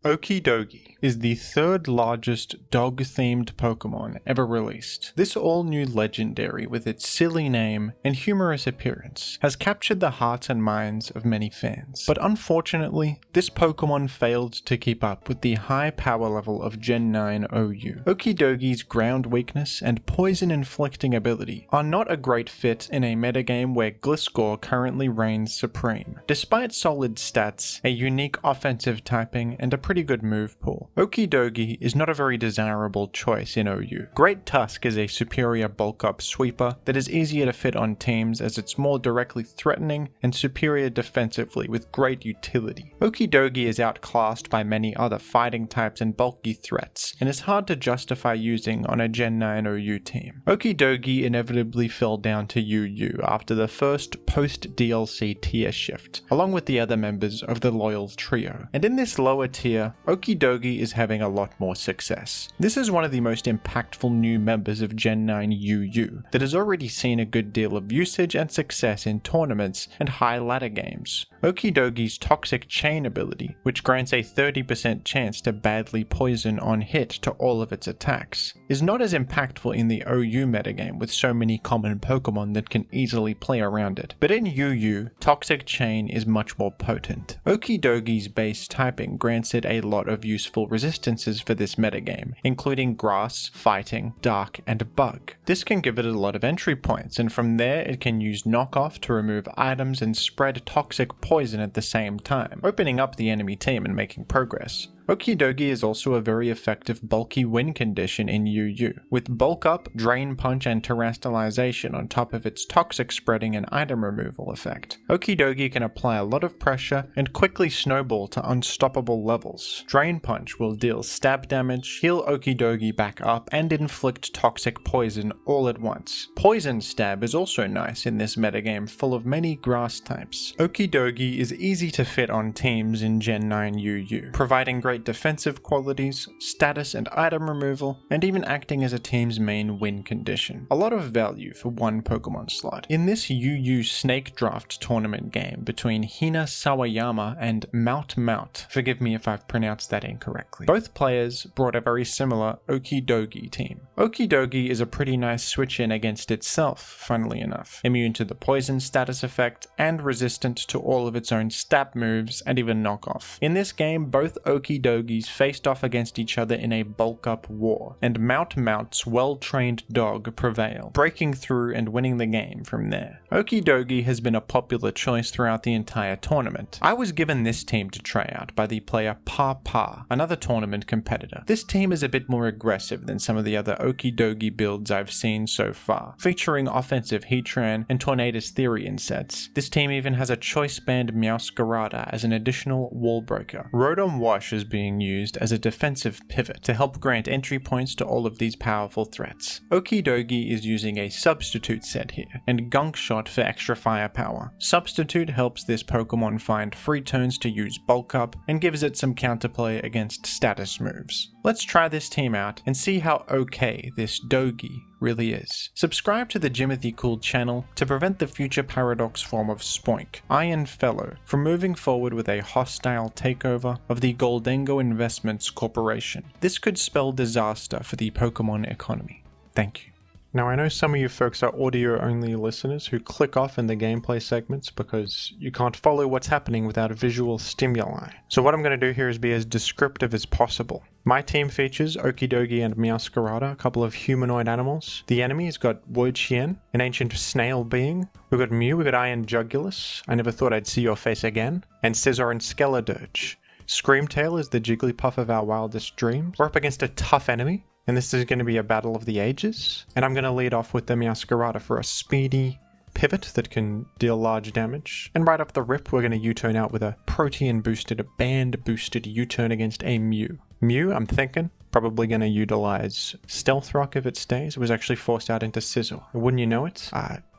Okidogi is the third largest dog-themed Pokemon ever released. This all-new legendary, with its silly name and humorous appearance, has captured the hearts and minds of many fans. But unfortunately, this Pokemon failed to keep up with the high power level of Gen 9 OU. Okidogi's ground weakness and poison-inflicting ability are not a great fit in a metagame where Gliscor currently reigns supreme. Despite solid stats, a unique offensive typing, and a pretty good move pool, Okidogi is not a very desirable choice in OU. Great Tusk is a superior bulk-up sweeper that is easier to fit on teams as it's more directly threatening and superior defensively with great utility. Okidogi is outclassed by many other fighting types and bulky threats, and is hard to justify using on a Gen 9 OU team. Okidogi inevitably fell down to UU after the first post-DLC tier shift, along with the other members of the Loyal Trio, and in this lower tier, Okidogi is having a lot more success. This is one of the most impactful new members of Gen 9 UU that has already seen a good deal of usage and success in tournaments and high ladder games. Okidogi's Toxic Chain ability, which grants a 30% chance to badly poison on hit to all of its attacks, is not as impactful in the OU metagame with so many common Pokemon that can easily play around it, but in UU, Toxic Chain is much more potent. Okidogi's base typing grants it a lot of useful resistances for this metagame, including Grass, Fighting, Dark, and Bug. This can give it a lot of entry points, and from there it can use Knockoff to remove items and spread toxic poison at the same time, opening up the enemy team and making progress. Okidogi is also a very effective bulky win condition in UU, with Bulk Up, Drain Punch, and Terastallization on top of its toxic spreading and item removal effect. Okidogi can apply a lot of pressure and quickly snowball to unstoppable levels. Drain Punch will deal stab damage, heal Okidogi back up, and inflict toxic poison all at once. Poison Stab is also nice in this metagame full of many grass types. Okidogi is easy to fit on teams in Gen 9 UU, providing great defensive qualities, status and item removal, and even acting as a team's main win condition. A lot of value for one Pokemon slot. In this UU Snake Draft tournament game between Hina Sawayama and Mout, forgive me if I've pronounced that incorrectly, both players brought a very similar Okidogi team. Okidogi is a pretty nice switch in against itself, funnily enough, immune to the poison status effect and resistant to all of its own stab moves and even knockoff. In this game, both Okidogis faced off against each other in a bulk-up war, and Mout's well-trained dog prevailed, breaking through and winning the game from there. Okidogi has been a popular choice throughout the entire tournament. I was given this team to try out by the player Parpar, another tournament competitor. This team is a bit more aggressive than some of the other Okidogi builds I've seen so far, featuring offensive Heatran and Tornadus Therian sets. This team even has a choice band Meowscarada as an additional wall breaker. Rotom Wash is being used as a defensive pivot to help grant entry points to all of these powerful threats. Okidogi is using a substitute set here, and Gunk Shot for extra firepower. Substitute helps this Pokemon find free turns to use Bulk Up and gives it some counterplay against status moves. Let's try this team out and see how okay this Dogi really is. Subscribe to the Jimothy Cool channel to prevent the future paradox form of Spoink, Iron Fellow, from moving forward with a hostile takeover of the Goldengo Investments Corporation. This could spell disaster for the Pokemon economy. Thank you. Now, I know some of you folks are audio-only listeners who click off in the gameplay segments because you can't follow what's happening without visual stimuli. So what I'm going to do here is be as descriptive as possible. My team features Okidogi and Meowscarada, a couple of humanoid animals. The enemy's got Wochien, an ancient snail being. We've got Mew, we've got Iron Jugulus, I never thought I'd see your face again, and Scizor and Skeledirge. Screamtail is the Jigglypuff of our wildest dreams. We're up against a tough enemy, and this is going to be a battle of the ages. And I'm going to lead off with the Meowscarada for a speedy pivot that can deal large damage. And right off the rip, we're going to U-turn out with a protein-boosted, a band-boosted U-turn against a Mew. Mew, I'm thinking, probably going to utilize Stealth Rock if it stays. It was actually forced out into Scizor. Wouldn't you know it?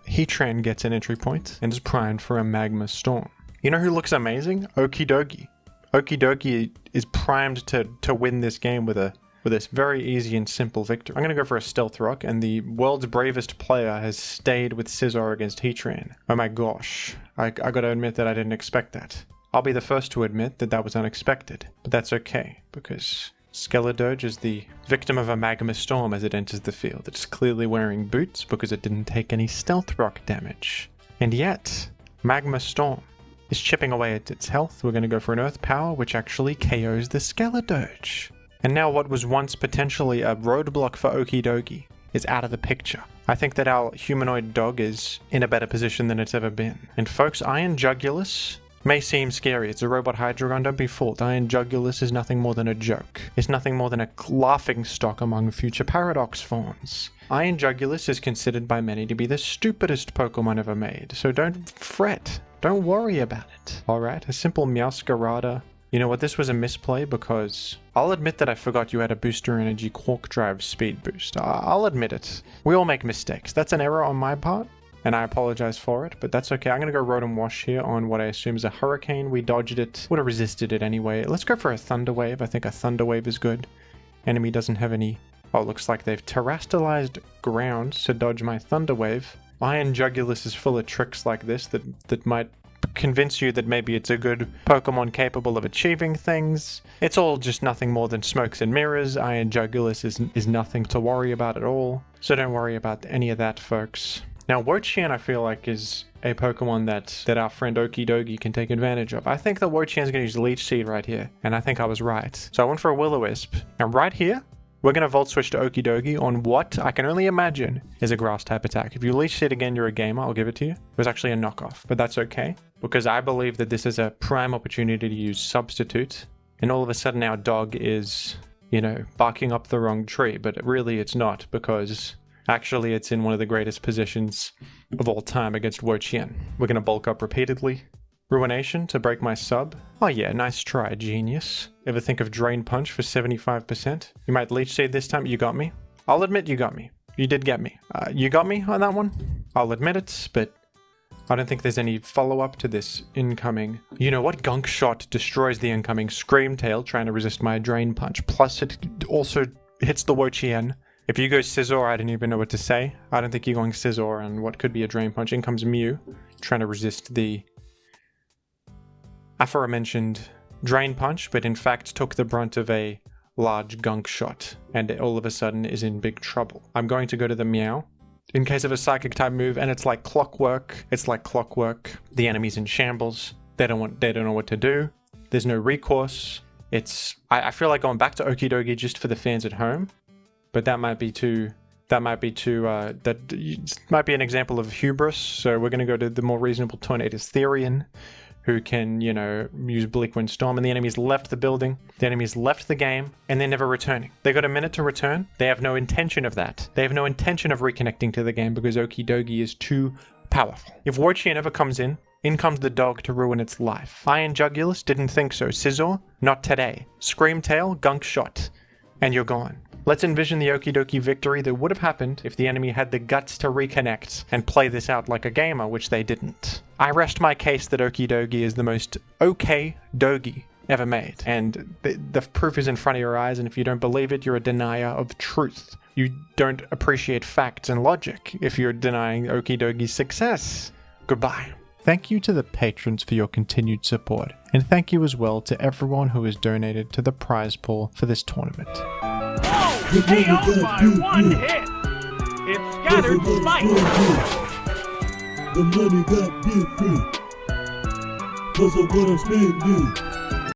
Heatran gets an entry point and is primed for a Magma Storm. You know who looks amazing? Okidogi. Okidogi is primed to win this game with this very easy and simple victory. I'm going to go for a Stealth Rock, and the world's bravest player has stayed with Scizor against Heatran. Oh my gosh. I gotta admit that I didn't expect that. I'll be the first to admit that that was unexpected, but that's okay, because Skeledirge is the victim of a magma storm as it enters the field. It's clearly wearing boots because it didn't take any stealth rock damage. And yet, magma storm is chipping away at its health. We're going to go for an earth power, which actually KOs the Skeledirge. And now what was once potentially a roadblock for Okidogi is out of the picture. I think that our humanoid dog is in a better position than it's ever been. And folks, Iron Jugulus may seem scary. It's a robot Hydreigon, don't be fooled. Iron Jugulus is nothing more than a joke. It's nothing more than a laughing stock among future Paradox fawns. Iron Jugulus is considered by many to be the stupidest Pokemon ever made, so don't fret. Don't worry about it. Alright, a simple Meowscarada. You know what, this was a misplay because I'll admit that I forgot you had a Booster Energy Quark Drive speed boost. I'll admit it. We all make mistakes. That's an error on my part, and I apologize for it, but that's okay. I'm going to go Rotom Wash here on what I assume is a Hurricane. We dodged it. Would have resisted it anyway. Let's go for a Thunder Wave. I think a Thunder Wave is good. Enemy doesn't have any... Oh, looks like they've terrestrialized ground to dodge my Thunder Wave. Iron Jugulus is full of tricks like this that might convince you that maybe it's a good Pokemon capable of achieving things. It's all just nothing more than smokes and mirrors. Iron Jugulus is nothing to worry about at all. So don't worry about any of that, folks. Now, Wo-Chien, I feel like, is a Pokemon that our friend Okidogi can take advantage of. I think that Wo-Chien's going to use Leech Seed right here, and I think I was right. So I went for a Will-O-Wisp. And right here, we're going to Volt Switch to Okidogi on what I can only imagine is a Grass-type attack. If you Leech Seed again, you're a gamer. I'll give it to you. It was actually a knockoff, but that's okay, because I believe that this is a prime opportunity to use Substitute, and all of a sudden our dog is, you know, barking up the wrong tree, but really it's not, because... actually, it's in one of the greatest positions of all time against Wo-Chien. We're going to bulk up repeatedly. Ruination to break my sub. Oh yeah, nice try, genius. Ever think of Drain Punch for 75%? You might Leech Seed this time. You got me. I'll admit you got me. You did get me. You got me on that one. I'll admit it, but I don't think there's any follow-up to this incoming. You know what? Gunk Shot destroys the incoming Screamtail trying to resist my Drain Punch. Plus, it also hits the Wo-Chien. If you go Scizor, I don't even know what to say. I don't think you're going Scizor on what could be a Drain Punch. In comes Mew, trying to resist the aforementioned Drain Punch, but in fact took the brunt of a large Gunk Shot, and all of a sudden is in big trouble. I'm going to go to the Meow, in case of a Psychic-type move, and it's like clockwork. It's like clockwork. The enemy's in shambles. They don't know what to do. There's no recourse. I feel like going back to Okidogi just for the fans at home. But that might be an example of hubris, so we're going to go to the more reasonable Tornadus Therian, who can, you know, use Bleak Wind Storm, and the enemy's left the building, the enemy's left the game, and they're never returning. They got a minute to return. They have no intention of that. They have no intention of reconnecting to the game because Okidogi is too powerful. If Wo-Chien ever comes in comes the dog to ruin its life. Iron Jugulus didn't think so. Scizor, not today. Screamtail, Gunk Shot, and you're gone. Let's envision the Okidogi victory that would have happened if the enemy had the guts to reconnect and play this out like a gamer, which they didn't. I rest my case that Okidogi is the most okay dogi ever made, and the proof is in front of your eyes, and if you don't believe it, you're a denier of truth. You don't appreciate facts and logic if you're denying Okidogi's success. Goodbye. Thank you to the patrons for your continued support, and thank you as well to everyone who has donated to the prize pool for this tournament. KO by one hit! It's scattered spike! The money got different, 'cause of what I'm spending.